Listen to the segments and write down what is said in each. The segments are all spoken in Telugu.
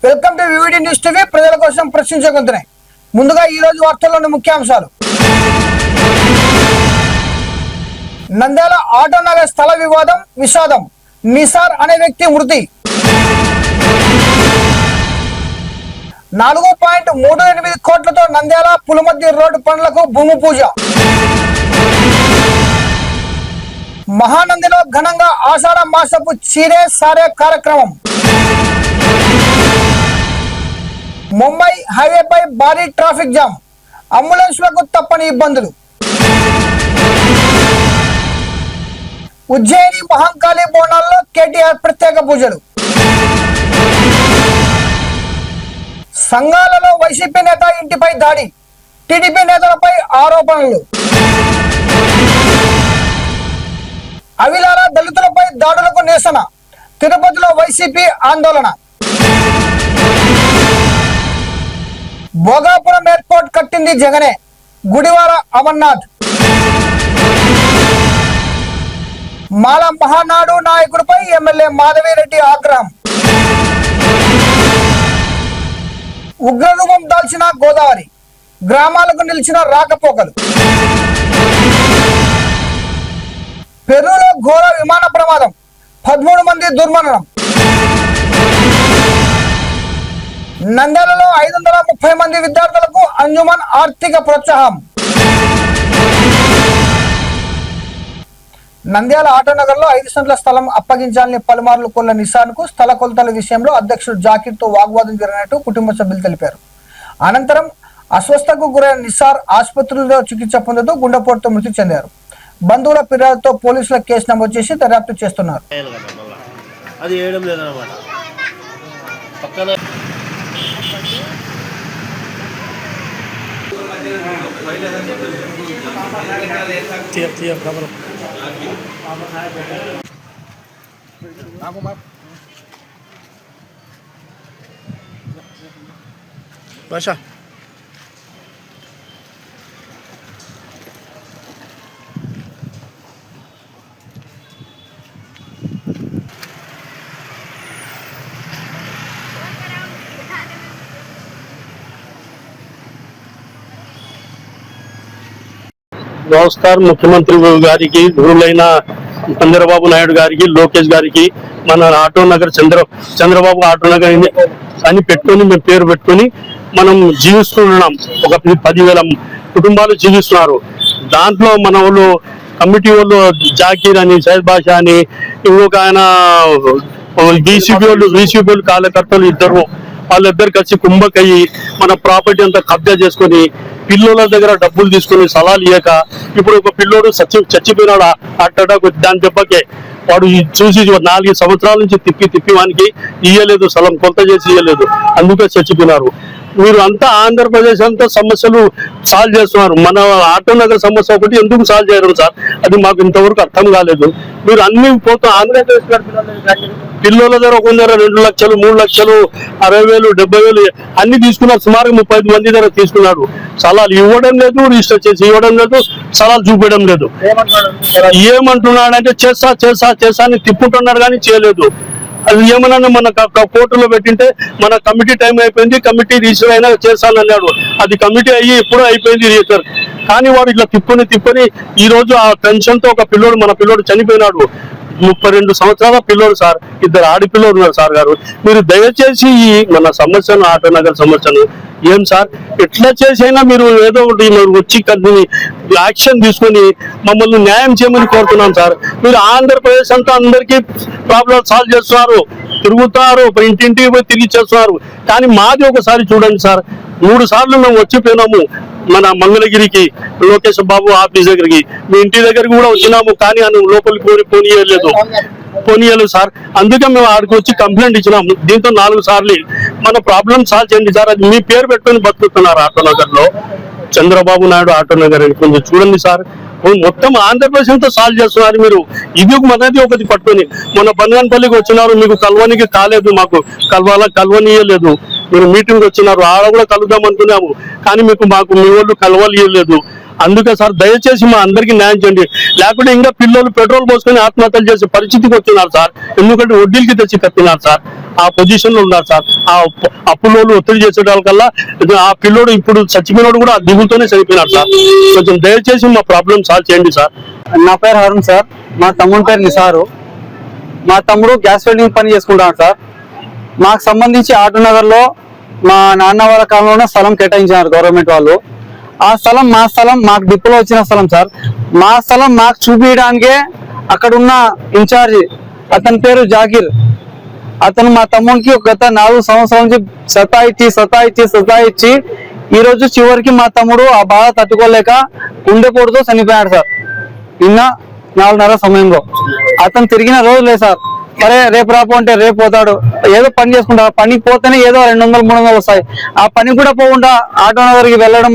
Welcome to VVD news TV. ప్రజల కోసం ప్రశ్నించగలుగుతున్నాయి. ముందుగా ఈ రోజు వార్తల్లోని ముఖ్యాంశాలు. నంద్యాల ఆటో నగర్ స్థల వివాదం విషాదం. నిసార్ అనే వ్యక్తి మృతి. 4.38 కోట్లతో నంద్యాల పులిమద్ది రోడ్డు పనులకు భూమి పూజ. మహానందిలో ఘనంగా ఆషాఢ మాసపు చీరే సారే కార్యక్రమం. ముంబై హైవేపై భారీ ట్రాఫిక్ జామ్. అంబులెన్స్లకు తప్పని ఇబ్బందులు. ఉజ్జయిని మహంకాళి బోనాల్లో కేటీఆర్ ప్రత్యేక పూజలు. సంఘాలలో వైసీపీ నేత ఇంటిపై దాడి. టీడీపీ నేతలపై ఆరోపణలు. అవిలాల దళితులపై దాడులకు నిరసన. తిరుపతిలో వైసీపీ ఆందోళన. భోగాపురం ఎయిర్పోర్ట్ కట్టింది జగనే. గుడివార అమర్నాథ్. మాల మహానాడు నాయకుడిపై ఎమ్మెల్యే మాధవిరెడ్డి ఆగ్రహం. ఉగ్రరూపం దాల్చిన గోదావరి. గ్రామాలకు నిలిచిన రాకపోకలు. పెర్రూలో ఘోర విమాన ప్రమాదం. 13 మంది దుర్మరణం. నంద్యాలలో 530 మంది విద్యార్థులకు అంజుమన్ ఆర్థిక ప్రోత్సాహం. నంద్యాల ఆటోనగర్ లో 5 సెంట్ల స్థలం అప్పగించాలని పలుమార్లు కోరిన నిసార్ కు స్థల కొలతల విషయంలో అధ్యక్షుడు జాకీర్ తో వాగ్వాదం జరిగినట్టు కుటుంబ సభ్యులు తెలిపారు. అనంతరం అస్వస్థకు గురైన నిసార్ ఆసుపత్రిలో చికిత్స పొందుతూ గుండెపోటుతో మృతి చెందారు. బంధువుల ఫిర్యాదుతో పోలీసుల కేసు నమోదు చేసి దర్యాప్తు చేస్తున్నారు. Basha. నమస్కారం. ముఖ్యమంత్రి గారికి, గురువులైన చంద్రబాబు నాయుడు గారికి, లోకేష్ గారికి, మన ఆటో నగర్ చంద్రబాబు ఆటో నగర్ అని పెట్టుకొని మేము పేరు పెట్టుకొని మనం జీవిస్తున్నాం. ఒక 10,000 కుటుంబాలు జీవిస్తున్నారు. దాంట్లో మన వాళ్ళు కమిటీ వాళ్ళు జాకీర్ అని, సైద్ బాషా అని, ఇంకొక ఆయన బీసీపీ వాళ్ళు కార్యకర్తలు ఇద్దరు, వాళ్ళిద్దరు కలిసి కుంభకయ్యి మన ప్రాపర్టీ అంతా కబ్జా చేసుకొని పిల్లోల దగ్గర డబ్బులు తీసుకుని సలాలు ఇయ్యక ఇప్పుడు ఒక పిల్లోడు చచ్చిపోయినాడు అట్టకు. దాని దెబ్బకే వాడు చూసి 4 సంవత్సరాల నుంచి తిప్పి వానికి ఇయ్యలేదు, స్థలం కొలత చేసి ఇయ్యలేదు, అందుకే చచ్చిపోయినారు. మీరు అంతా ఆంధ్రప్రదేశ్ అంతా సమస్యలు సాల్వ్ చేస్తున్నారు. మన ఆటో నగర్ సమస్య ఒకటి ఎందుకు సాల్వ్ చేయరు సార్? అది మాకు ఇంతవరకు అర్థం కాలేదు. మీరు అన్ని పోతూ ఆంధ్రప్రదేశ్ పిల్లల దగ్గర 2 లక్షలు, 3 లక్షలు, 60,000, 70,000 అన్ని తీసుకున్నారు. సుమారు 35 మంది దగ్గర తీసుకున్నాడు. స్థలాలు ఇవ్వడం లేదు, రిజిస్టర్ చేసి ఇవ్వడం లేదు, స్థలాలు చూపించడం లేదు. ఏమంటున్నాడంటే చేస్తా అని తిప్పుతున్నాడు కానీ చేయలేదు. అది ఏమన్నా మన కోర్టులో పెట్టింటే మన కమిటీ టైం అయిపోయింది, కమిటీ రిజిస్టర్ అయినా చేస్తానన్నాడు. అది కమిటీ అయ్యి ఎప్పుడూ అయిపోయింది రిజిస్టర్. కానీ వాడు ఇట్లా తిప్పుకొని ఈ రోజు ఆ టెన్షన్ తో ఒక పిల్లోడు, మన పిల్లోడు చనిపోయినాడు. 32 సంవత్సరాల పిల్లోడు సార్, 2 ఆడపిల్లలు ఉన్నారు సార్ గారు. మీరు దయచేసి ఈ మన సమస్యను, ఆటో నగర్ సమస్యను ఏం సార్ ఎట్లా చేసైనా మీరు ఏదో ఒకటి వచ్చి యాక్షన్ తీసుకొని మమ్మల్ని న్యాయం చేయమని కోరుతున్నాం సార్. మీరు ఆంధ్రప్రదేశ్ అంతా అందరికీ ప్రాబ్లం సాల్వ్ చేస్తున్నారు, తిరుగుతున్నారు, ఇంటింటికి పోయి తిరిగి చేస్తున్నారు. కానీ మాది ఒకసారి చూడండి సార్. 3 సార్లు మేము వచ్చిపోయినాము మన మంగళగిరికి, లోకేష్ బాబు ఆఫీస్ దగ్గరికి, మీ ఇంటి దగ్గరికి కూడా వచ్చినాము. కానీ లోపలికి పోనీయలేదు సార్. అందుకే మేము ఆడికి వచ్చి కంప్లైంట్ ఇచ్చినాము. దీంతో 4 సార్లు మన ప్రాబ్లం సాల్వ్ చేయండి సార్. అది మీ పేరు పెట్టుకొని బతుకుతున్నారు ఆటో నగర్ లో, చంద్రబాబు నాయుడు ఆటో నగర్ అని. కొంచెం చూడండి సార్. మొత్తం ఆంధ్రప్రదేశ్ అంతా సాల్వ్ చేస్తున్నారు మీరు. ఇది మనది ఒకటి పట్టుకొని మన బనగానపల్లికి వచ్చినారు, మీకు కలవనికి కాలేదు, మాకు కలవనీయలేదు. మీరు మీటింగ్ వచ్చినారు, ఆడ కూడా కలుద్దాం అనుకున్నాము, కానీ మాకు మీ వాళ్ళు కలవలేదు. అందుకే సార్ దయచేసి మా అందరికీ న్యాయం చేయండి. లేకుంటే ఇంకా పిల్లలు పెట్రోల్ పోసుకొని ఆత్మహత్యలు చేసే పరిస్థితికి వచ్చినారు సార్. ఎందుకంటే వడ్డీలకి తెచ్చి కట్టినారు సార్. ఆ పొజిషన్ లో ఉన్నారు సార్. ఆ అప్పులోళ్ళు ఒత్తిడి చేసే వాళ్ళకల్లా ఆ పిల్లోడు ఇప్పుడు చచ్చిపోయినోడు కూడా ఆ దిగులతోనే చనిపోయినారు సార్. కొంచెం దయచేసి మా ప్రాబ్లం సాల్వ్ చేయండి సార్. నా పేరు హరుణ్ సార్. మా తమ్ముడి పేరు నిసారు. మా తమ్ముడు గ్యాస్ వెల్డింగ్ పని చేసుకుంటాడు సార్. మాకు సంబంధించి ఆటోనగర్ లో మా నాన్న వాళ్ళ కాలంలోనే స్థలం కేటాయించారు గవర్నమెంట్ వాళ్ళు. ఆ స్థలం మా స్థలం, మాకు డిపోలో వచ్చిన స్థలం సార్. మా స్థలం మాకు చూపించడానికే అక్కడ ఉన్న ఇన్ఛార్జి అతని పేరు జాకీర్. అతను మా తమ్ముడికి గత 4 సంవత్సరాల నుంచి సతాయిచ్చి ఈ రోజు చివరికి మా తమ్ముడు ఆ బాధ తట్టుకోలేక గుండెపోటుతో చనిపోయాడు సార్. నిన్న 4:30 సమయంలో. అతను తిరిగిన రోజు లేదు సార్. సరే రేపు రాపు అంటే రేపు పోతాడు. ఏదో పని చేసుకుంటాడు. పనికి పోతేనే ఏదో 200-300 వస్తాయి. ఆ పని కూడా పోకుండా ఆటోనగర్కి వెళ్ళడం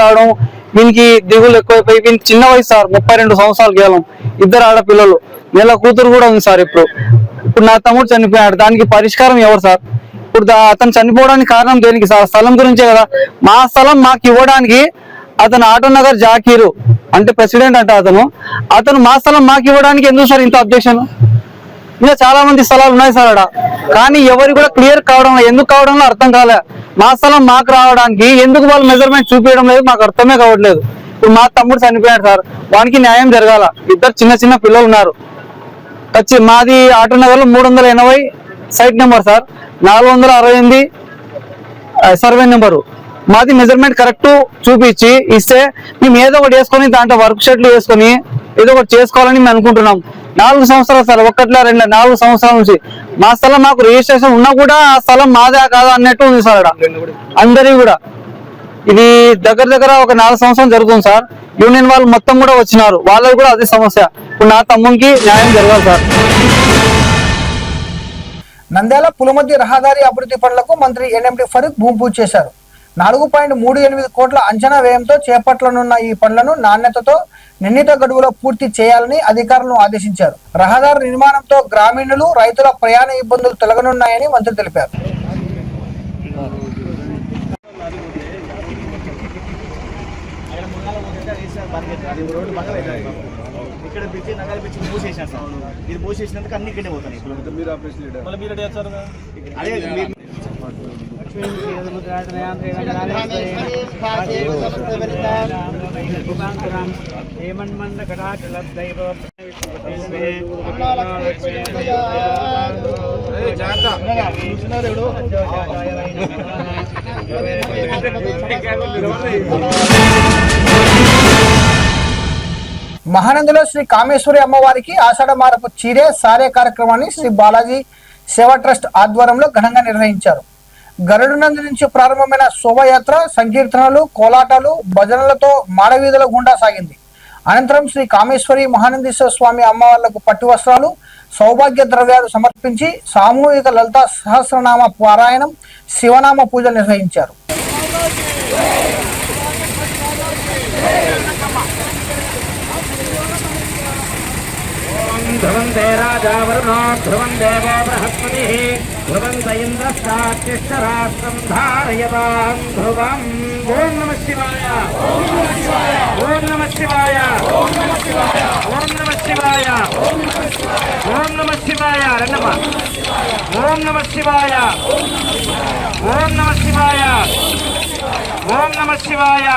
రావడం వీనికి దిగులు ఎక్కువైపోయి, వీనికి చిన్న వయసు సార్, 32 సంవత్సరాలు కేవలం. 2 ఆడపిల్లలు, నెల కూతురు కూడా ఉంది సార్. ఇప్పుడు నా తమ్ముడు చనిపోయాడు. దానికి పరిష్కారం ఎవరు సార్? ఇప్పుడు అతను చనిపోవడానికి కారణం దేనికి సార్? స్థలం గురించే కదా. మా స్థలం మాకు ఇవ్వడానికి అతను ఆటోనగర్ జాకీరు అంటే ప్రెసిడెంట్ అంటే అతను మా స్థలం మాకు ఇవ్వడానికి ఎందుకు సార్ ఇంత అబ్జెక్షన్? ఇంకా చాలా మంది స్థలాలు ఉన్నాయి సార్ అక్కడ. కానీ ఎవరు కూడా క్లియర్ కావడం, ఎందుకు కావడంలో అర్థం కాలే. మా స్థలం మాకు రావడానికి ఎందుకు వాళ్ళు మెజర్మెంట్ చూపించడం లేదు, మాకు అర్థమే కావట్లేదు. ఇప్పుడు మా తమ్ముడు చనిపోయాడు సార్. వానికి న్యాయం జరగాల. 2 చిన్న పిల్లలు ఉన్నారు. మాది ఆటోనగర్ లో 380 site number sir, 468 survey number. మాది మెజర్మెంట్ కరెక్ట్ చూపించి ఇస్తే మేము ఏదో ఒకటి వేసుకొని దాంట్లో వర్క్ షెడ్లు వేసుకొని ఏదో ఒకటి చేసుకోవాలని మేము అనుకుంటున్నాం. 4 సంవత్సరాలు సార్, 4 సంవత్సరాల నుంచి మా స్థలం మాకు రిజిస్ట్రేషన్ ఉన్నా కూడా ఆ స్థలం మాదే కాదా అన్నట్టు ఉంది సార్. అందరి కూడా ఇది దగ్గర ఒక 4 సంవత్సరాలు జరుగుతుంది సార్. యూనియన్ వాళ్ళు మొత్తం కూడా వచ్చినారు, వాళ్ళకి కూడా అదే సమస్య. ఇప్పుడు నా తమ్మునికి న్యాయం జరగాలి సార్. నంద్యాల పులమద్ది రహదారి అభివృద్ధి పనులకు మంత్రి ఎన్ఎండి ఫరూక్ భూమి పూజ చేశారు. 4.38 కోట్ల అంచనా వ్యయంతో చేపట్టనున్న ఈ పనులను నాణ్యతతో నిర్ణీత గడువులో పూర్తి చేయాలని అధికారులను ఆదేశించారు. రహదారి నిర్మాణంతో గ్రామీణులు, రైతుల ప్రయాణ ఇబ్బందులు తొలగనున్నాయని మంత్రి తెలిపారు. ఇక్కడ పిచ్చి నగలు పిచ్చి మూసేసాను సార్. ఇది మూసేసినందుకు అన్ని ఇక్కడే పోతాయి. మహానందిలో శ్రీ కామేశ్వరి అమ్మవారికి ఆషాఢ మారపు చీరే సారే కార్యక్రమాన్ని శ్రీ బాలాజీ సేవా ట్రస్ట్ ఆధ్వర్యంలో ఘనంగా నిర్వహించారు. గరుడునంది నుంచి ప్రారంభమైన శోభయాత్ర సంకీర్తనలు, కోలాటాలు, భజనలతో మాడవీధుల గుండా సాగింది. అనంతరం శ్రీ కామేశ్వరి మహానందీశ్వర స్వామి అమ్మవార్లకు పట్టు వస్త్రాలు, సౌభాగ్య ద్రవ్యాలు సమర్పించి సామూహిక లలిత సహస్రనామ పారాయణం, శివనామ పూజలు నిర్వహించారు. ధ్రువంతే రాజా వరుణో ధ్రువం దేవో బృహస్పతిః ధ్రువంత ఇంద్రశ్చాత్తిష్టరాష్ట్రం ధారయతాం ధ్రువం. ఓం నమః శివాయ, ఓం నమః శివాయ, ఓం నమః శివాయ, ఓం నమః శివాయ, ఓం నమః శివాయ, ఓం నమః శివాయ, ఓం నమః శివాయ, రెండమ్మ ఓం నమః శివాయ, ఓం నమః శివాయ, ఓం నమః శివాయ,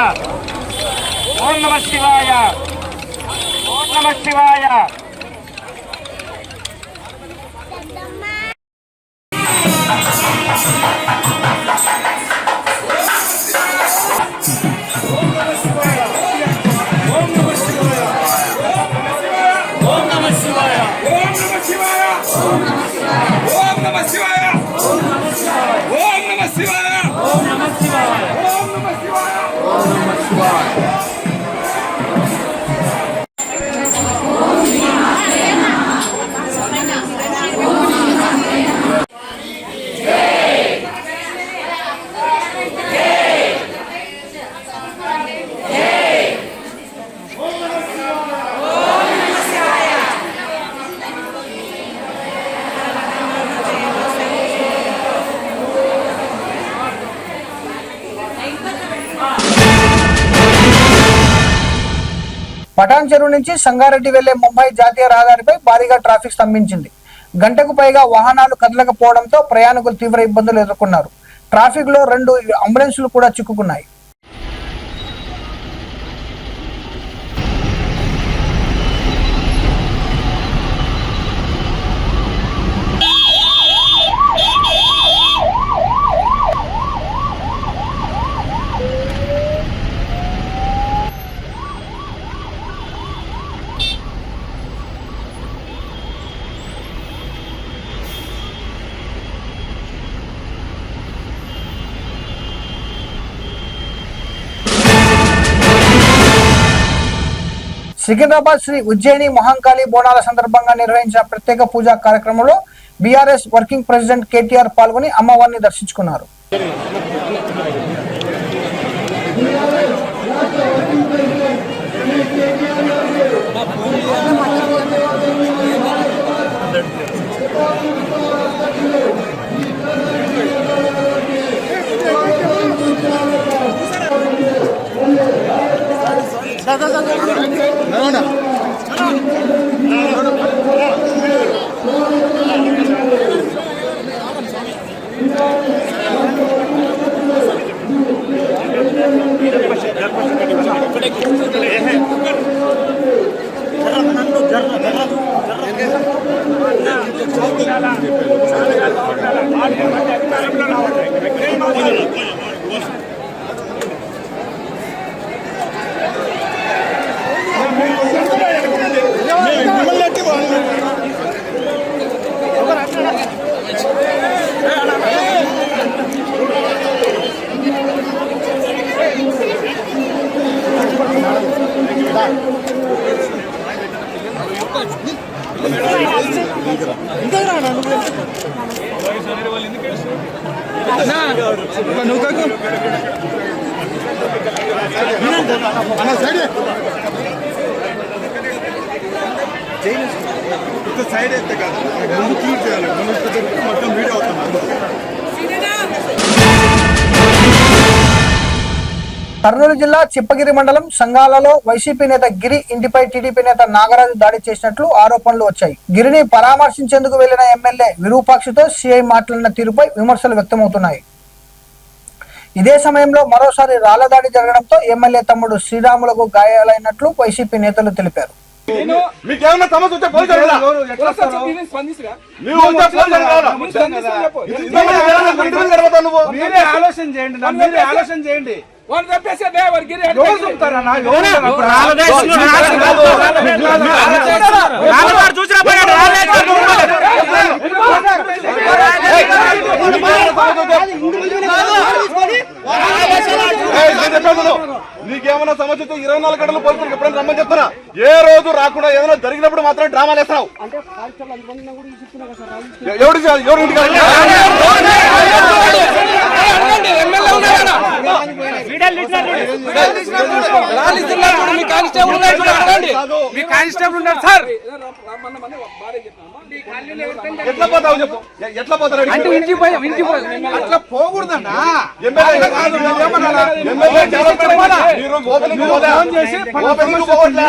ఓం నమః శివాయ, ఓం నమః శివాయ. పటాన్ చెరువు నుంచి సంగారెడ్డి వెళ్లే ముంబై జాతీయ రహదారిపై భారీగా ట్రాఫిక్ స్తంభించింది. గంటకు పైగా వాహనాలు కదలకపోవడంతో ప్రయాణికులు తీవ్ర ఇబ్బందులు ఎదుర్కొన్నారు. ట్రాఫిక్ లో 2 అంబులెన్సులు కూడా చిక్కుకున్నాయి. సికింద్రాబాద్ శ్రీ ఉజ్జయిని మహంకాళి బోనాల సందర్భంగా నిర్వహించిన ప్రత్యేక పూజా కార్యక్రమంలో బీఆర్ఎస్ వర్కింగ్ ప్రెసిడెంట్ కేటీఆర్ పాల్గొని అమ్మవారిని దర్శించుకున్నారు. కర్నూలు జిల్లా చిప్పగిరి మండలం సంగాలలో వైసీపీ నేత గిరి ఇంటిపై టీడీపీ నేత నాగరాజు దాడి చేసినట్లు ఆరోపణలు వచ్చాయి. గిరిని పరామర్శించేందుకు వెళ్లిన ఎమ్మెల్యే విరూపాక్షితో సీఐ మాట్లాడిన తీరుపై విమర్శలు వ్యక్తమవుతున్నాయి. ఇదే సమయంలో మరోసారి రాళ్ల దాడి జరగడంతో ఎమ్మెల్యే తమ్ముడు శ్రీరాములకు గాయాలైనట్లు వైసీపీ నేతలు తెలిపారు. మీకేమన్నా సమస్య వచ్చే పోలీసు ఆలోచన చేయండి. వాళ్ళు చెప్పేసి నీకేమన్నా సమస్య 24 గంటలు పోలీసులకు ఎప్పుడైనా రమ్మని చెప్తారా? ఏ రోజు రాకుండా ఏదైనా జరిగినప్పుడు మాత్రం డ్రామాలు వేస్తావు. ఎవరు ఎట్లా పోతావు చెప్పు, ఎట్లా పోతారు? అట్లా పోకూడదన్నా. మీరు ఓపెనింగ్ పోవట్లే.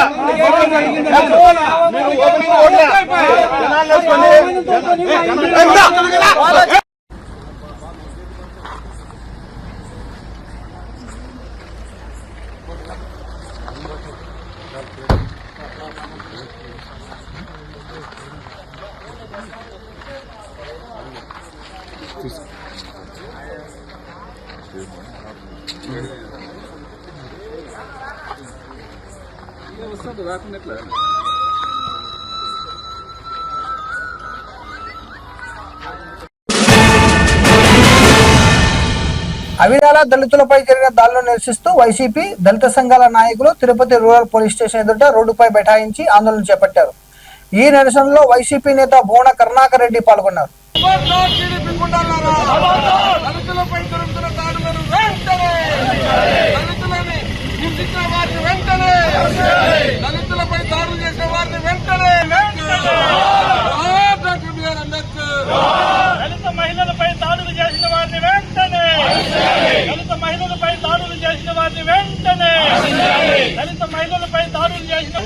అవినాల దళితులపై జరిగిన దాడులను నిరసిస్తూ వైసీపీ దళిత సంఘాల నాయకులు తిరుపతి రూరల్ పోలీస్ స్టేషన్ ఎదుట రోడ్డుపై బైఠాయించి ఆందోళన చేపట్టారు. ఈ నిరసనలో వైసీపీ నేత భువన కరుణాకర్ రెడ్డి పాల్గొన్నారు. మహిళలపై దాడులు చేసిన వారిని వెంటనే, దళిత మహిళలపై దాడులు చేసిన వారిని వెంటనే, దళిత మహిళలపై దాడులు చేసిన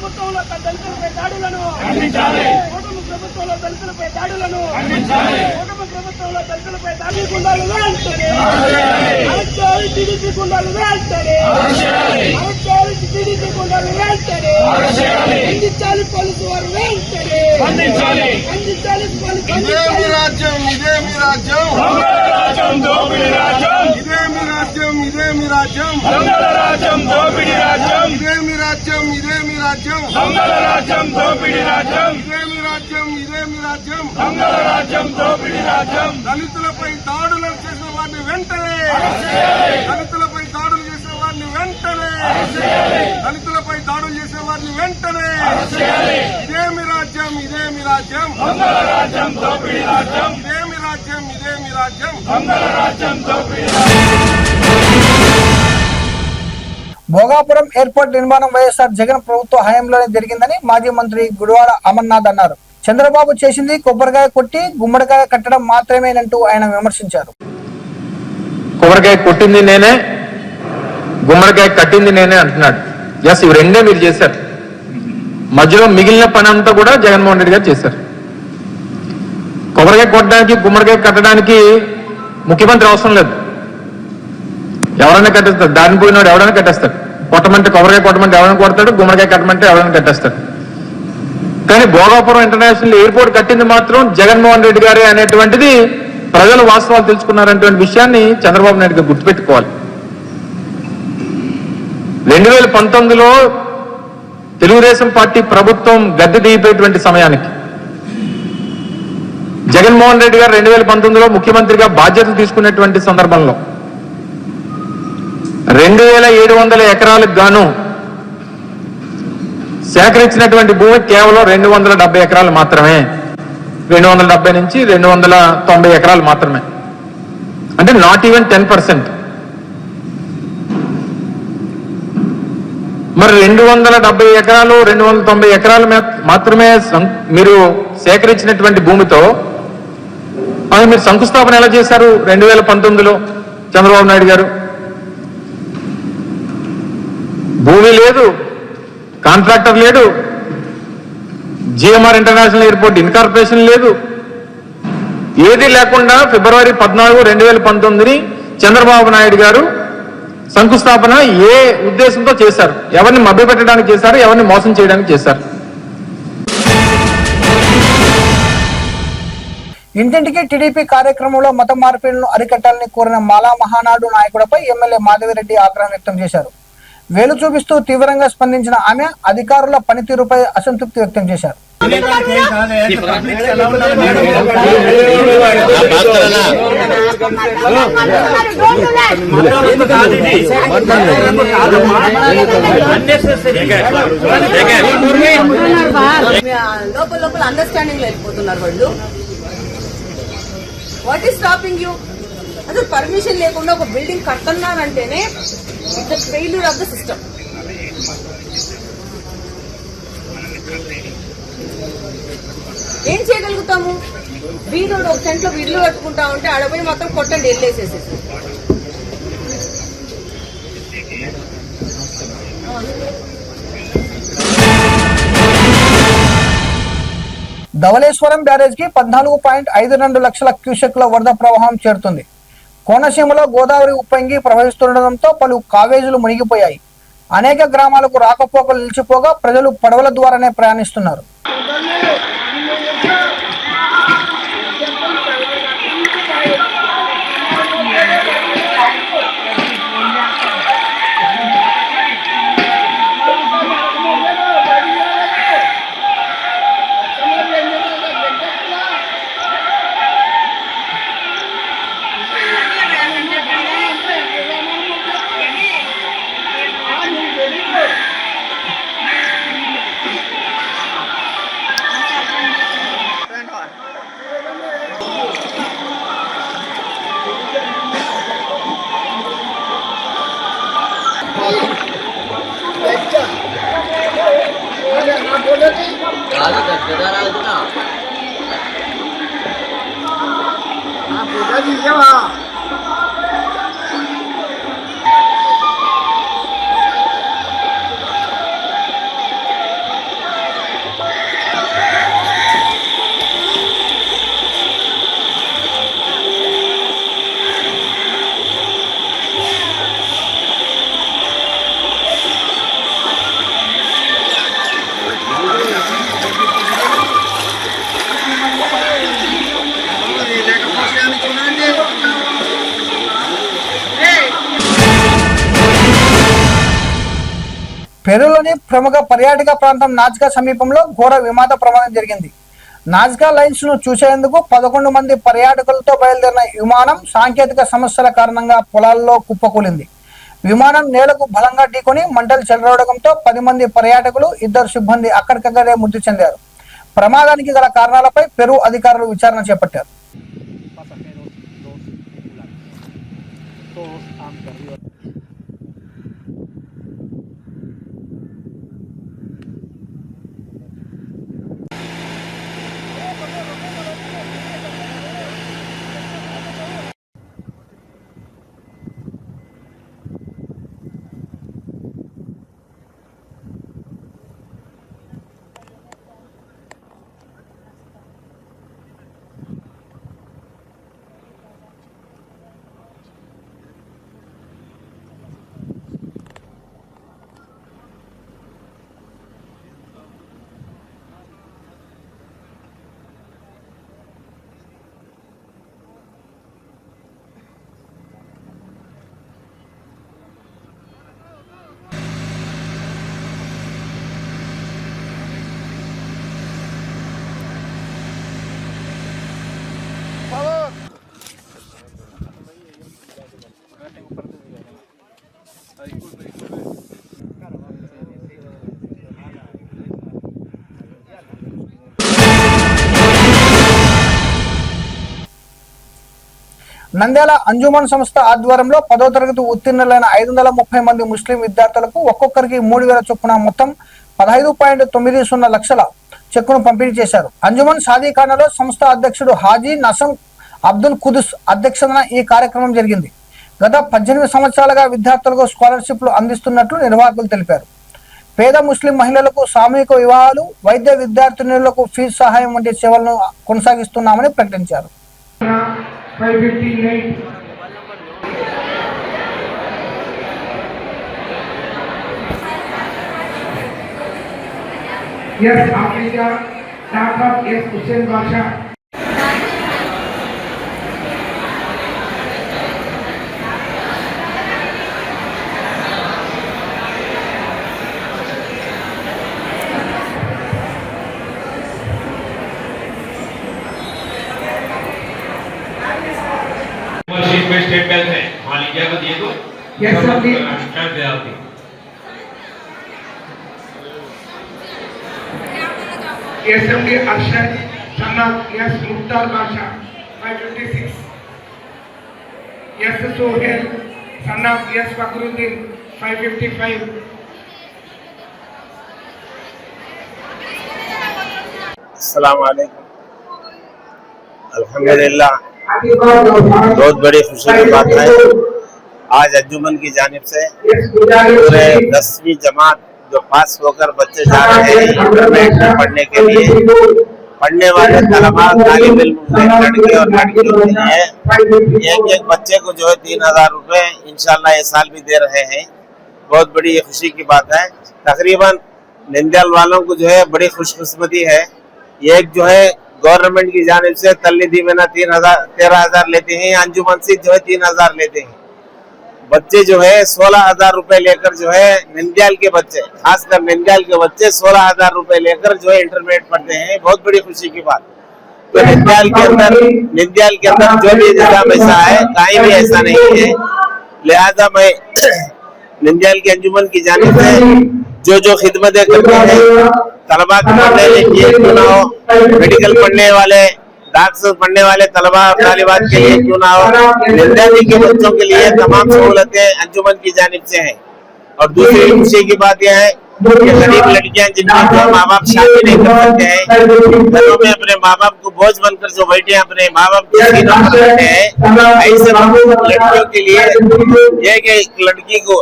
ప్రభుత్వంలో దళితులపై దాడులను ఖండించాలి. కూటమి ప్రభుత్వంలో దళితులపై దాడులను ఖండించాలి. కూటమి ప్రభుత్వంలో దళితులపై దాడి గుండాలు వెంటనే అరెస్టాలి. టీడీపీ గుండాలు వెంటనే అరెస్టాలి. టీడీపీ గుండాలు వెంటనే ఖండించాలి. పోలీసు వారు వెంటనే ఖండించాలి. ఇదేమి రాజ్యం, ఇదేమి రాజ్యం, రాజ్యం దోపిడీ రాజ్యం, ఇదేమి రాజ్యం, ఇదేమి రాజ్యం, దొంగల రాజ్యం దోపిడీ రాజ్యం, ఇదేమి రాజ్యం, ఇదేమి రాజ్యం, దొంగల రాజ్యం దోపిడీ రాజ్యం, ఇదేమి రాజ్యం, ఇదేమి రాజ్యం, దొంగల రాజ్యం దోపిడీ రాజ్యం. దళితులపై దాడులు చేసిన వారిని వెంటనే, దళితులపై దాడులు చేసిన వారిని వెంటనే, దళితులపై దాడులు చేసిన వారిని వెంటనే. ఇదేమి రాజ్యం, ఇదేమి రాజ్యం, దొంగల రాజ్యం దోపిడీ రాజ్యం, ఇదేమి రాజ్యం, ఇదేమి రాజ్యం. దొంగల రాజ్యం దోపిడీ రాజ్యం. భోగాపురం ఎయిర్పోర్ట్ నిర్మాణం వైఎస్ఆర్ జగన్ ప్రభుత్వ హయాంలోనే జరిగిందని మాజీ మంత్రి గుడివాడ అమర్నాథ్ అన్నారు. చంద్రబాబు చేసింది కొబ్బరికాయ కొట్టి గుమ్మడికాయ కట్టడం మాత్రమేనంటూ ఆయన విమర్శించారు. కొబ్బరికాయ కొట్టింది నేనే, గుమ్మడికాయ కట్టింది నేనే అంటున్నాడు. ఎస్, ఇవి రెండే మీరు చేశారు. మధ్యలో మిగిలిన పని అంతా కూడా జగన్మోహన్ రెడ్డి గారు చేశారు. కొబ్బరికాయ కొట్టడానికి, గుమ్మడికాయ కట్టడానికి ముఖ్యమంత్రి అవసరం లేదు. ఎవరైనా కట్టేస్తారు. దారిని పోయినాడు ఎవరైనా కట్టేస్తాడు. కొట్టమంటే కొబ్బరికాయ కొట్టమంటే ఎవరైనా కొడతాడు, గుమ్మడికాయ కట్టమంటే ఎవరైనా కట్టేస్తాడు. కానీ భోగాపురం ఇంటర్నేషనల్ ఎయిర్పోర్ట్ కట్టింది మాత్రం జగన్మోహన్ రెడ్డి గారే అనేటువంటిది ప్రజలు వాస్తవాలు తెలుసుకున్నారనేటువంటి విషయాన్ని చంద్రబాబు నాయుడు గారు గుర్తుపెట్టుకోవాలి. 2019లో తెలుగుదేశం పార్టీ ప్రభుత్వం గద్దె దిగిపోయేటువంటి సమయానికి జగన్మోహన్ రెడ్డి గారు 2019లో ముఖ్యమంత్రిగా బాధ్యతలు తీసుకునేటువంటి సందర్భంలో 2700 ఎకరాలకు గాను సేకరించినటువంటి భూమి కేవలం 270 ఎకరాలు మాత్రమే. 270 నుంచి 290 ఎకరాలు మాత్రమే. అంటే నాట్ ఈవెన్ 10%. మరి 270 ఎకరాలు 290 ఎకరాలు మాత్రమే మీరు సేకరించినటువంటి భూమితో అది మీరు శంకుస్థాపన ఎలా చేశారు 2019లో చంద్రబాబు నాయుడు గారు? భూమి లేదు, కాంట్రాక్టర్ లేడు, జిఎంఆర్ ఇంటర్నేషనల్ ఎయిర్పోర్ట్ ఇన్కార్పొరేషన్ లేదు, ఏది లేకుండా ఫిబ్రవరి 14, 2019ని చంద్రబాబు నాయుడు గారు శంకుస్థాపన ఏ ఉద్దేశంతో చేశారు? ఎవరిని మభ్యపెట్టడానికి చేశారు? ఎవరిని మోసం చేయడానికి చేశారు? ఇంటింటికి టీడీపీ కార్యక్రమంలో మత మార్పిడులను అరికట్టాలని కోరిన మాలా మహానాడు నాయకుడిపై ఎమ్మెల్యే మాధవిరెడ్డి ఆగ్రహం వ్యక్తం చేశారు. వేలు చూపిస్తూ తీవ్రంగా స్పందించిన ఆమె అధికారుల పనితీరుపై అసంతృప్తి వ్యక్తం చేశారు. లోపల అండర్స్టాండింగ్ వెళ్ళిపోతున్నారు వాళ్ళు. What is stopping you? అసలు పర్మిషన్ లేకుండా ఒక బిల్డింగ్ కడుతున్నారంటేనే it's failure of the system. ఏం చేయగలుగుతాము? వీడు ఒక సెంట్లో ఇల్లు కట్టుకుంటా ఉంటే ఆడపోయి మొత్తం కొట్టండి వెళ్ళేసేసేసి. ధవళేశ్వరం బ్యారేజ్ కి 14.52 లక్షల క్యూసెక్ల వరద ప్రవాహం చేరుతుంది. కోనసీమలో గోదావరి ఉప్పొంగి ప్రవహిస్తుండటంతో పలు కావేజీలు మునిగిపోయాయి. అనేక గ్రామాలకు రాకపోకలు నిలిచిపోగా ప్రజలు పడవల ద్వారానే ప్రయాణిస్తున్నారు. పెరూలోని ప్రముఖ పర్యాటక ప్రాంతం నాజ్కా సమీపంలో ఘోర విమాన ప్రమాదం జరిగింది. నాజ్కా లైన్స్ ను చూసేందుకు 11 మంది పర్యాటకులతో బయలుదేరిన విమానం సాంకేతిక సమస్యల కారణంగా పొలాల్లో కుప్పకూలింది. విమానం నేలకు బలంగా ఢీకొని మంటలు చెలరేగడంతో 10 మంది పర్యాటకులు 2 సిబ్బంది అక్కడికక్కడే మృతి చెందారు. ప్రమాదానికి గల కారణాలపై పెరు అధికారులు విచారణ చేపట్టారు. నంద్యాల అంజుమన్ సంస్థ ఆధ్వర్యంలో 10వ తరగతి ఉత్తీర్ణులైన 530 మంది ముస్లిం విద్యార్థులకు ఒక్కొక్కరికి 3000 చొప్పున మొత్తం 15.90 లక్షల చెక్కును పంపిణీ చేశారు. అంజుమన్ సాదీఖానాలో సంస్థ అధ్యక్షుడు హాజీ నసం అబ్దుల్ కుదుస్ అధ్యక్షతన ఈ కార్యక్రమం జరిగింది. గత 18 సంవత్సరాలుగా విద్యార్థులకు స్కాలర్షిప్లు అందిస్తున్నట్లు నిర్వాహకులు తెలిపారు. పేద ముస్లిం మహిళలకు సామూహిక వివాహాలు, వైద్య విద్యార్థినులకు ఫీజు సహాయం వంటి సేవలను కొనసాగిస్తున్నామని ప్రకటించారు. 559 Yes, Africa, Dhaka, yes, Hussein Basha. Sheet में स्टेट बैंक है, हाँ लीजिए तो दिए तो Yes, sir, please. कर दे आपकी SMD Arshad, son of yes, Mukhtar Basha, 556. Yes, Sohail, son of yes, Fakhruddin, 555. अस्सलाम वालेकुम। अल्हम्दुलिल्लाह, बहुत बड़ी खुशी की बात है। आज अंजुमन की जानिब से पूरे 10वीं जमात जो पास होकर बच्चे जा रहे हैं इंटरमीडिएट में पढ़ने के लिए, पढ़ने वाले तलबा तालिब इल्म लड़के और लड़कियों के लिए एक बच्चे को जो है 3000 रुपए इंशाल्लाह ये साल भी दे रहे हैं। बहुत बड़ी खुशी की बात है। तकरीबन नंद्याल वालों को जो है बड़ी खुशकिस्मती है। एक जो है गवर्नमेंट की जानिब से तल्ली दीवाना 13,000 लेते हैं, अंजुमन से जो है 3000 लेते हैं। बच्चे जो है 16,000 रुपए लेकर जो है नंद्याल के बच्चे, खासकर नंद्याल के बच्चे 16,000 रुपए लेकर जो है इंटरमीडिएट पढ़ते हैं। बहुत बड़ी खुशी की बात। तो नंद्याल के अंदर जो भी निजाम ऐसा है, कहीं भी ऐसा नहीं है। लिहाजा मैं नंद्याल के अंजुमन की जानिब से जो खिदमतें करते हैं तलबा के पढ़ने लिए क्यों ना हो, मेडिकल पढ़ने वाले, डॉक्टर पढ़ने वाले तलबा तालिबात के लिए क्यों ना हो, नंद्याली के बच्चों के लिए तमाम सहूलतें अंजुमन की जानिब से हैं। और दूसरी खुशी की बात यह है कि गरीब लड़कियां जिनके माँ बाप शादी नहीं कर सकते हैं, घरों में अपने माँ बाप को बोझ बनकर जो बैठे अपने माँ बाप की सीनों पर बैठे हैं, ऐसे लड़कियों के लिए एक लड़की को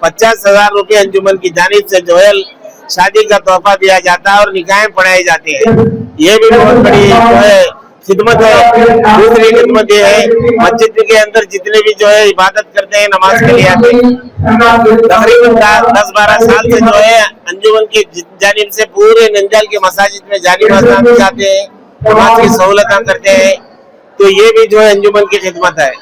50,000 रुपए अंजुमन की जानिब से जो है शादी का तोहफा दिया जाता है और निकाहें पढ़ाई जाती है। ये भी बहुत बड़ी जो है खिदमत है। दूसरी खिदमत ये है, मस्जिद के अंदर जितने भी जो है इबादत करते हैं, नमाज के लिए आते हैं, तकरीबन 10-12 साल से जो है अंजुमन की जानिब से पूरे नंद्याल के मसाजिद में जानी नमाज जाते हैं, नमाज की सहूलत करते हैं। तो ये भी जो है अंजुमन की खिदमत है।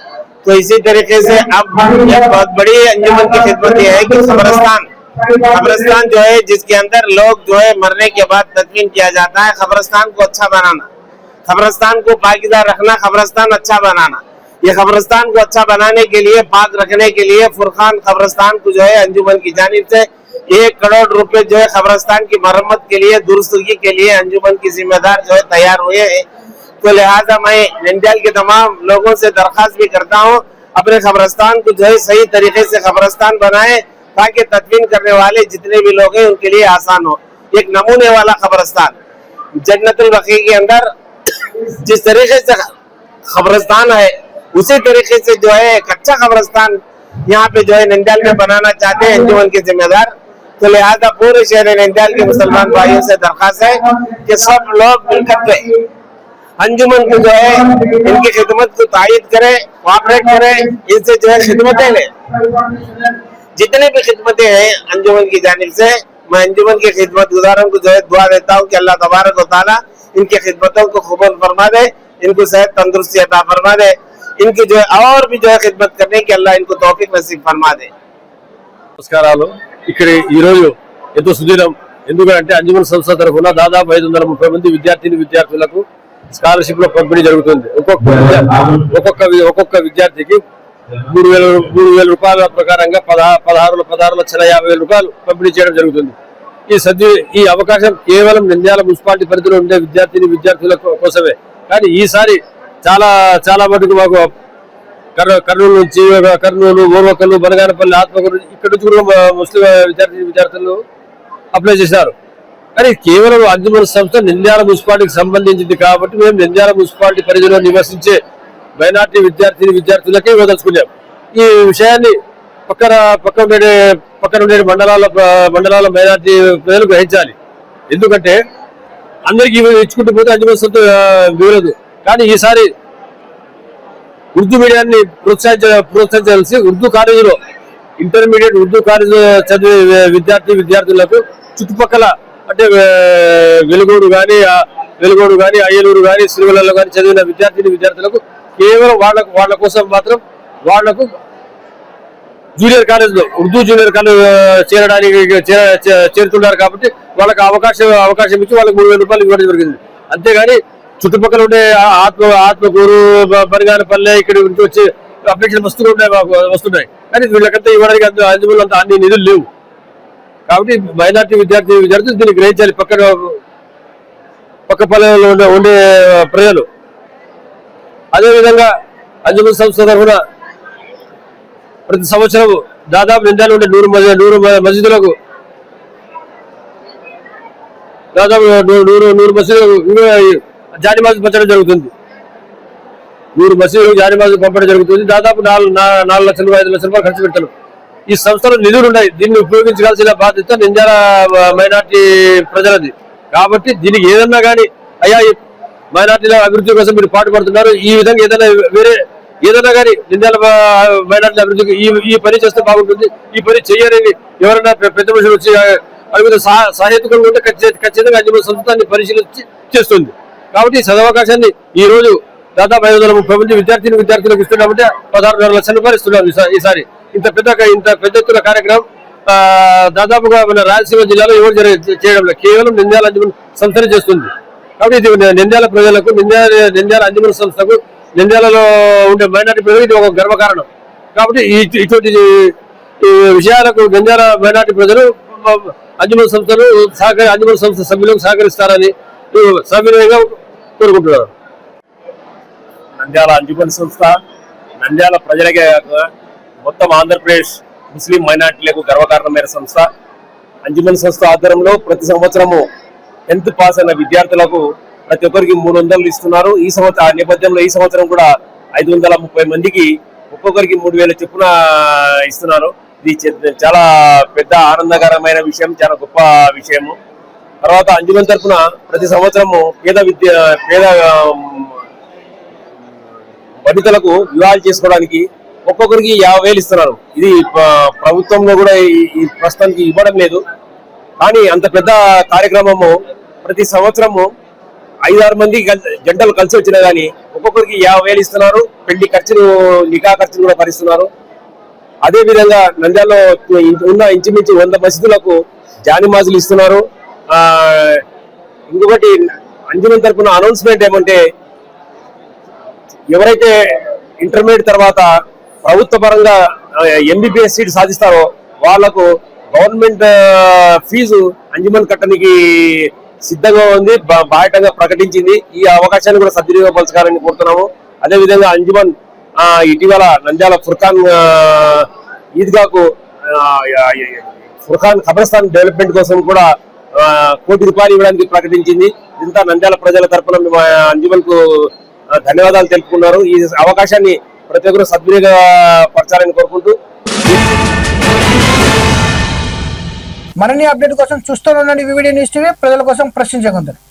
तो इसी तरीके से अब एक बहुत बड़ी अंजुमन की खिदमत ये है कि कब्रिस्तान कब्रिस्तान जो है जिसके अंदर लोग जो है मरने के बाद तदफीन किया जाता है, कब्रिस्तान को अच्छा बनाना, कब्रिस्तान को पाकीज़ा रखना, कब्रिस्तान अच्छा बनाना। ये कब्रिस्तान को अच्छा बनाने के लिए, पाक रखने के लिए फुरकान कब्रिस्तान को जो है अंजुमन की जानिब से 1 करोड़ रुपए जो है कब्रिस्तान की मरम्मत के लिए, दुरुस्तगी के लिए अंजुमन की जिम्मेदार जो है तैयार हुए हैं। तो लिहाजा मैं नंदियाल के तमाम लोगों से दरखास्त भी करता हूँ, अपने कब्रिस्तान को जो है सही तरीके से कब्रिस्तान बनाए, ताकि तदफीन करने वाले जितने भी लोग हैं उनके लिए आसान हो। एक नमूने वाला कब्रिस्तान जन्नतुल बकी के अंदर जिस तरीके से कब्रिस्तान है, उसी तरीके से जो है कच्चा कब्रिस्तान यहाँ पे जो है नंदियाल में बनाना चाहते हैं अंजुमन के जिम्मेदार। तो लिहाजा पूरे शहर नंदियाल के मुसलमान भाइयों से दरखास्त है कि सब लोग मिलकर के अंजुमन को जो है इनकी खिदमत को तायद करें, कोऑपरेट करें, इनसे जो है खिदमतें लें। जितने भी खिदमतें हैं अंजुमन की जानिब से, मैं अंजुमन के खिदमत गुजारों को जो है दुआ देता हूँ कि अल्लाह तबारक व तआला इनकी खिदमतों को कबूल फरमा दे, इनको सेहत तंदुरुस्ती अता फरमा दे, इनकी जो है और भी जो है खिदमत करने की अल्लाह इनको तौफीक नसीब फरमा दे। నమస్కారాలు. ఇక్కడ ఈ రోజు ఎంతో సుదీరం. ఎందుకంటే అంజుమన్ సంస్థ తరఫున దాదాపు 530 మంది విద్యార్థులకు స్కాలర్షిప్ లో పంపిణీ జరుగుతుంది. ఒక్కొక్క విద్యార్థికి 3,000 రూపాయల ప్రకారంగా 16,50,000 రూపాయలు పంపిణీ చేయడం జరుగుతుంది. ఈ అవకాశం కేవలం నంద్యాల మున్సిపాలిటీ పరిధిలో ఉండే విద్యార్థుల కోసమే. కానీ ఈసారి చాలా మటుకు మాకు కర్నూలు నుంచి, కర్నూలు, ఓర్వకల్లు, బనగానపల్లి, ఆత్మకూరు ఇక్కడ నుంచి కూడా ముస్లిం విద్యార్థులు అప్లై చేశారు. కానీ కేవలం అంజుమన్ సంస్థ నంద్యాల మున్సిపాలిటీకి సంబంధించింది కాబట్టి మేము నంద్యాల మున్సిపాలిటీ పరిధిలో నివసించే మైనార్టీ విద్యార్థులకే ఇవ్వదలుచుకున్నాం. ఈ విషయాన్ని పక్కన ఉండే మండలాల మైనార్టీ ప్రజలు గ్రహించాలి. ఎందుకంటే అందరికీ ఇచ్చుకుంటూ పోతే అంజుమన్ సంస్థ వీలదు. కానీ ఈసారి ఉర్దూ మీడియాన్ని ప్రోత్సహించాల్సి ఉర్దూ కాలేజీలో ఇంటర్మీడియట్ ఉర్దూ కాలేజీ చదివే విద్యార్థులకు చుట్టుపక్కల అంటే వెలుగోడు కానీ అయ్యలూరు కానీ సిరివెల్లలో కానీ చదివిన విద్యార్థులకు కేవలం వాళ్ళ కోసం మాత్రం వాళ్లకు జూనియర్ కాలేజ్లో ఉర్దూ జూనియర్ కాలేజ్ చేరడానికి చేరుతున్నారు కాబట్టి వాళ్ళకి అవకాశం ఇచ్చి వాళ్ళకి 3,000 రూపాయలు ఇవ్వడం జరిగింది. అంతేగాని చుట్టుపక్కల ఉండే ఆత్మకూరు, బనగానపల్లె ఇక్కడ నుంచి వచ్చి అప్లికేషన్ వస్తున్నాయి. కానీ వీళ్ళకంతా ఇవ్వడానికి అంజుమన్లో అంత అన్ని నిధులు లేవు. కాబట్టి మైనార్టీ విద్యార్థులు దీన్ని గ్రహించాలి. పక్క పల్లెల్లో ఉండే ప్రజలు. అదేవిధంగా అంజుమన్ సంస్థ తరఫున ప్రతి సంవత్సరం దాదాపు నంద్యాల ఉండే 100 మసీదులకు దాదాపు 100 మసీదులకు జానిమాజు పంచడం జరుగుతుంది. 100 మసీదులకు జానిమాజు పంపడం జరుగుతుంది. దాదాపు 4 లక్షలు 5 లక్షల రూపాయలు ఖర్చు పెడతారు. ఈ సంస్థలో నిధులు ఉన్నాయి. దీన్ని ఉపయోగించాల్సిన బాధ్యత నంద్యాల మైనార్టీ ప్రజలది. కాబట్టి దీనికి ఏదన్నా కానీ అయ్యా మైనార్టీల అభివృద్ధి కోసం మీరు పాటుపడుతున్నారు, ఈ విధంగా ఏదైనా కానీ నంద్యాల మైనార్టీల అభివృద్ధికి ఈ పని చేస్తే బాగుంటుంది, ఈ పని చేయరని ఎవరైనా పెద్ద మనుషులు వచ్చి అవి సహేతుకంగా ఉంటే ఖచ్చితంగా అంజుమన్ సంస్థాన్ని పరిశీలించి చేస్తుంది. కాబట్టి ఈ సదవకాశాన్ని ఈ రోజు దాదాపు 530 మంది విద్యార్థులకు ఇస్తున్నామంటే 16,5 లక్షల రూపాయలు ఇస్తున్నాం. ఈసారి ఇంత పెద్ద ఎత్తున కార్యక్రమం దాదాపుగా మన రాయలసీమ జిల్లాలో ఎవరు చేయడం లేదు. కేవలం నంద్యాల అంజుమన్ సంస్థనే చేస్తుంది. కాబట్టి ఇది నంద్యాల ప్రజలకు, నంద్యాల అంజుమన్ సంస్థకు, నంద్యాలలో ఉండే మైనార్టీ ప్రజలకు ఇది ఒక గర్వకారణం. కాబట్టి ఇటువంటి విషయాలకు నంద్యాల మైనార్టీ ప్రజలు అంజుమన్ సంస్థ సభ్యులకు సహకరిస్తారని సవినయంగా కోరుకుంటున్నారు. నంద్యాల అంజుమన్ సంస్థ నంద్యాల ప్రజలకే మొత్తం ఆంధ్రప్రదేశ్ ముస్లిం మైనార్టీలకు గర్వకారణమైన సంస్థ. అంజుమన్ సంస్థ ఆధ్వర్యంలో ప్రతి సంవత్సరము 10th పాస్ అయిన విద్యార్థులకు ప్రతి ఒక్కరికి 300 ఇస్తున్నారు. ఈ నేపథ్యంలో ఈ సంవత్సరం కూడా 530 మందికి ఒక్కొక్కరికి 3,000 చొప్పున ఇస్తున్నారు. ఇది చాలా పెద్ద ఆనందకరమైన విషయం, చాలా గొప్ప విషయము. తర్వాత అంజుమన్ తరఫున ప్రతి సంవత్సరము పేద వనితలకు వివాహాలు చేసుకోవడానికి ఒక్కొక్కరికి 50,000 ఇస్తున్నారు. ఇది ప్రభుత్వంలో కూడా ఈ ప్రస్తుతానికి ఇవ్వడం లేదు. కానీ అంత పెద్ద కార్యక్రమము ప్రతి సంవత్సరము 5-6 మంది జంటలు కలిసి వచ్చినా గానీ ఒక్కొక్కరికి 50,000 ఇస్తున్నారు. పెళ్లి ఖర్చులు, నికా ఖర్చులు కూడా భరిస్తున్నారు. అదే విధంగా నంద్యాలలో ఉన్న ఇంచుమించు 100 మసీదులకు జానిమాజులు ఇస్తున్నారు. ఇంకొకటి అంజుమన్ తరపున అనౌన్స్మెంట్ ఏమంటే, ఎవరైతే ఇంటర్మీడియట్ తర్వాత ప్రభుత్వ పరంగా ఎంబీబీఎస్ సీట్ సాధిస్తారో వాళ్లకు గవర్నమెంట్ ఫీజు అంజుమన్ కట్టడానికి సిద్ధంగా ఉంది, బాహటంగా ప్రకటించింది. ఈ అవకాశాన్ని కూడా సద్వినియోగపరచుకోవాలని కోరుతున్నాము. అదేవిధంగా అంజుమన్ ఇటీవల నంద్యాల ఫుర్ఖాన్ ఈద్గాకు ఫుర్ఖాన్ ఖబర్స్థాన్ డెవలప్మెంట్ కోసం కూడా ₹1 కోటి ఇవ్వడానికి ప్రకటించింది. ఇంత నంద్యాల ప్రజల తరఫున అంజుమన్ కు ధన్యవాదాలు తెలుపుకున్నారు. ఈ అవకాశాన్ని ప్రతి ఒక్కరు సద్వినియోగపరచాలని కోరుకుంటూ మరిన్ని అప్డేట్ కోసం చూస్తూనే ఉండండి వివిడి న్యూస్ టీవీ, ప్రజల కోసం ప్రశ్నించగలరు.